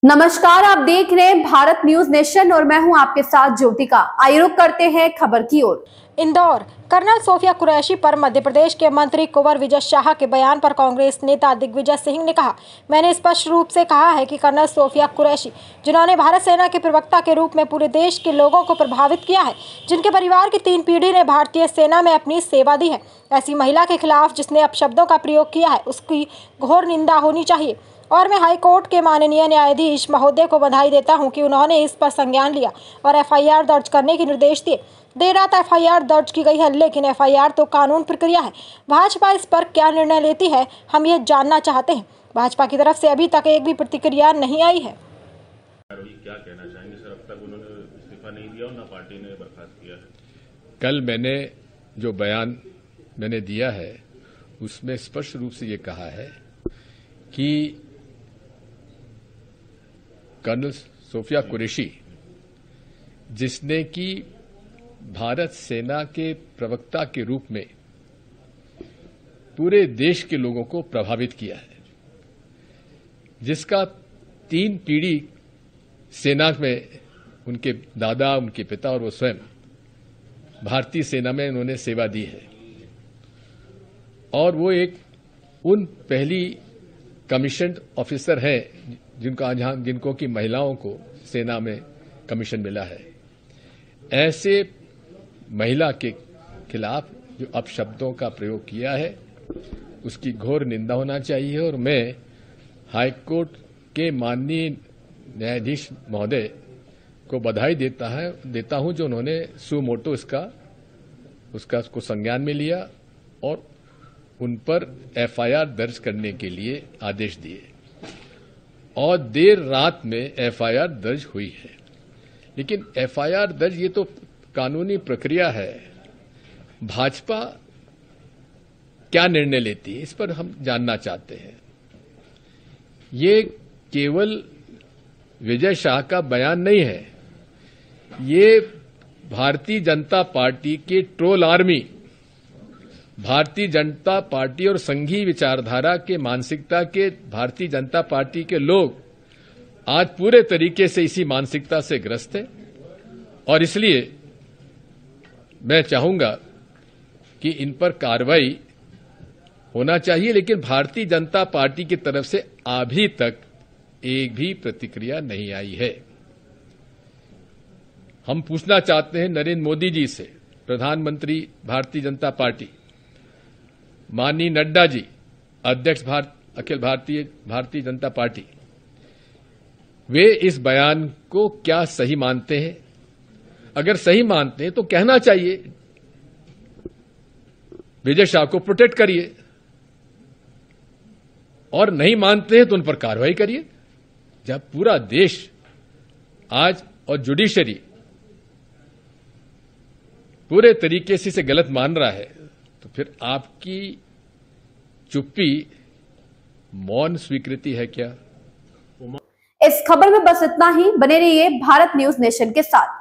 नमस्कार, आप देख रहे हैं भारत न्यूज नेशन और मैं हूं आपके साथ ज्योतिका। आइए रुक करते हैं खबर की ओर। इंदौर कर्नल सोफिया कुरैशी पर मध्य प्रदेश के मंत्री कुंवर विजय शाह के बयान पर कांग्रेस नेता दिग्विजय सिंह ने कहा, मैंने स्पष्ट रूप से कहा है कि कर्नल सोफिया कुरैशी, जिन्होंने भारत सेना के प्रवक्ता के रूप में पूरे देश के लोगों को प्रभावित किया है, जिनके परिवार की 3 पीढ़ी ने भारतीय सेना में अपनी सेवा दी है, ऐसी महिला के खिलाफ जिसने अपशब्दों का प्रयोग किया है, उसकी घोर निंदा होनी चाहिए। और मैं हाईकोर्ट के माननीय न्यायाधीश महोदय को बधाई देता हूं कि उन्होंने इस पर संज्ञान लिया और एफआईआर दर्ज करने के निर्देश दिए। देर रात एफआईआर दर्ज की गई है, लेकिन एफआईआर तो कानून प्रक्रिया है। भाजपा इस पर क्या निर्णय लेती है, हम ये जानना चाहते हैं। भाजपा की तरफ से अभी तक एक भी प्रतिक्रिया नहीं आई है। क्या कहना चाहेंगे सर? अब तक उन्होंने इस्तीफा नहीं दिया और ना पार्टी ने बर्खास्त किया है। कल मैंने जो बयान दिया है उसमें स्पष्ट रूप से ये कहा है कि कर्नल सोफिया कुरैशी, जिसने कि भारत सेना के प्रवक्ता के रूप में पूरे देश के लोगों को प्रभावित किया है, जिसका 3 पीढ़ी सेना में, उनके दादा, उनके पिता और वो स्वयं भारतीय सेना में उन्होंने सेवा दी है, और वो एक उन पहली कमीशन्ड ऑफिसर है जिनको की महिलाओं को सेना में कमीशन मिला है। ऐसे महिला के खिलाफ जो अपशब्दों का प्रयोग किया है उसकी घोर निंदा होना चाहिए। और मैं हाईकोर्ट के माननीय न्यायाधीश महोदय को बधाई देता हूं जो उन्होंने सुमोटो उसको संज्ञान में लिया और उन पर एफआईआर दर्ज करने के लिए आदेश दिए, और देर रात में एफआईआर दर्ज हुई है। लेकिन एफआईआर दर्ज ये तो कानूनी प्रक्रिया है, भाजपा क्या निर्णय लेती है इस पर हम जानना चाहते हैं। ये केवल विजय शाह का बयान नहीं है, ये भारतीय जनता पार्टी के troll army, Bharatiya Janata party और संघीय विचारधारा के मानसिकता के भारतीय जनता पार्टी के लोग आज पूरे तरीके से इसी मानसिकता से ग्रस्त हैं। और इसलिए मैं चाहूंगा कि इन पर कार्रवाई होना चाहिए, लेकिन भारतीय जनता पार्टी की तरफ से अभी तक एक भी प्रतिक्रिया नहीं आई है। हम पूछना चाहते हैं नरेंद्र मोदी जी से, प्रधानमंत्री भारतीय जनता पार्टी, माननीय नड्डा जी, अध्यक्ष अखिल भारतीय जनता पार्टी, वे इस बयान को क्या सही मानते हैं? अगर सही मानते हैं तो कहना चाहिए, विजय शाह को प्रोटेक्ट करिए, और नहीं मानते हैं तो उन पर कार्रवाई करिए। जब पूरा देश आज और जुडिशरी पूरे तरीके से इसे गलत मान रहा है, तो फिर आपकी चुप्पी मौन स्वीकृति है क्या? इस खबर में बस इतना ही। बने रहिए भारत न्यूज नेशन के साथ।